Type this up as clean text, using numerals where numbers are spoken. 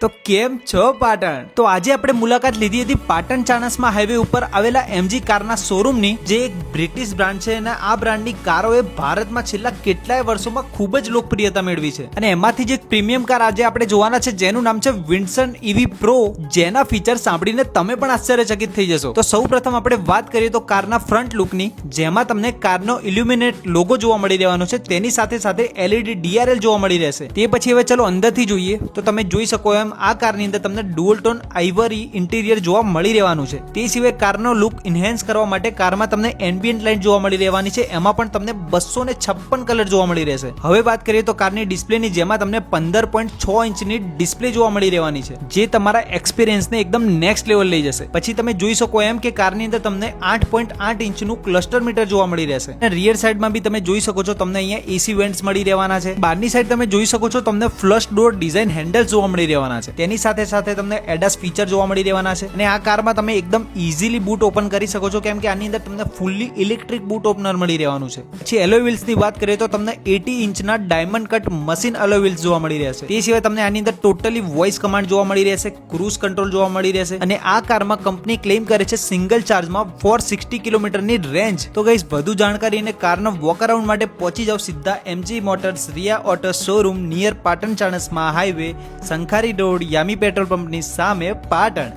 તો કેમ છો પાટણ? તો આજે આપણે મુલાકાત લીધી હતી પાટણ ચાણસ્મા હાઈવે ઉપર આવેલા એમજી કારના શોરૂમની, જે એક બ્રિટિશ બ્રાન્ડ છે અને આ બ્રાન્ડની કારોએ ભારતમાં છેલ્લા કેટલાય વર્ષોમાં ખૂબ જ લોકપ્રિયતા મેળવી છે. અને એમાંથી જ એક પ્રીમિયમ કાર આજે આપણે જોવાના છે, જેનું નામ છે વિન્સન EV Pro, જેના ફીચર સાંભળીને તમે પણ આશ્ચર્યચકિત થઈ જશો. તો સૌપ્રથમ આપણે વાત કરીએ તો કારના ફ્રન્ટ લુકની, જેમાં તમને કારનો ઇલ્યુમિનેટ લોગો જોવા મળી રહેવાનો છે, તેની સાથે સાથે LED DRL જોવા મળી રહેશે. તે પછી હવે ચલો અંદરથી જોઈએ તો તમે જોઈ શકો એમ આ કારની અંદર તમને ડુઅલ ટોન આઇવરી ઇન્ટિરિયર જોવા મળી રહેવાનું છે. તે સિવાય કારનો લુક ઇન્હેન્સ કરવા માટે કારમાં તમને એમ્બિયન્ટ લાઇટ જોવા મળી રહેવાની છે, એમાં પણ તમને 256 કલર જોવા મળી રહેશે. હવે વાત કરીએ તો કારની ડિસ્પ્લેની, જેમાં તમને 15.6 ઇંચની ડિસ્પ્લે જોવા મળી રહેવાની છે, જે તમારા એક્સપિરિયન્સને એકદમ નેક્સ્ટ લેવલ લઈ જશે. પછી તમે જોઈ શકો એમ કે કારની અંદર તમને 8.8 ઇંચનું ક્લસ્ટર મીટર જોવા મળી રહેશે. અને રિયર સાઈડમાં બી તમે જોઈ શકો છો, તમને અહીંયા AC વેન્ટ્સ મળી રહેવાના છે. બહારની સાઈડ તમે જોઈ શકો છો, તમને ફ્લશ ડોર ડિઝાઇન હેન્ડલ્સ જોવા મળી રહેવાના છે. તેની સાથે સાથે તમને ADAS ફીચર જોવા મળી રહેવાના છે. અને આ કારમાં તમે એકદમ ઇઝીલી બૂટ ઓપન કરી શકો છો, કેમ કે આની અંદર તમને ફૂલ્લી ઇલેક્ટ્રિક બૂટ ઓપનર મળી રહેવાનું છે. પછી એલોય વ્હીલ્સની વાત કરીએ તો તમને 80 ઇંચના diamond cut machine alloy wheels જોવા મળી રહેશે. તે સિવાય તમને આની અંદર ટોટલી વોઇસ કમાન્ડ જોવા મળી રહેશે, ક્રૂઝ કંટ્રોલ જોવા મળી રહેશે. અને આ કારમાં કંપની ક્લેમ કરે છે સિંગલ ચાર્જમાં 460 કિલોમીટરની રેન્જ. તો ગાઈસ, વધુ જાણકારી અને કારના વોક અરાઉન્ડ માટે પહોંચી જાવ સીધા MG motors Riya auto showroom near Patan Chanasma highway, Sankhari road, Yami petrol પંપની સામે, પાટણ.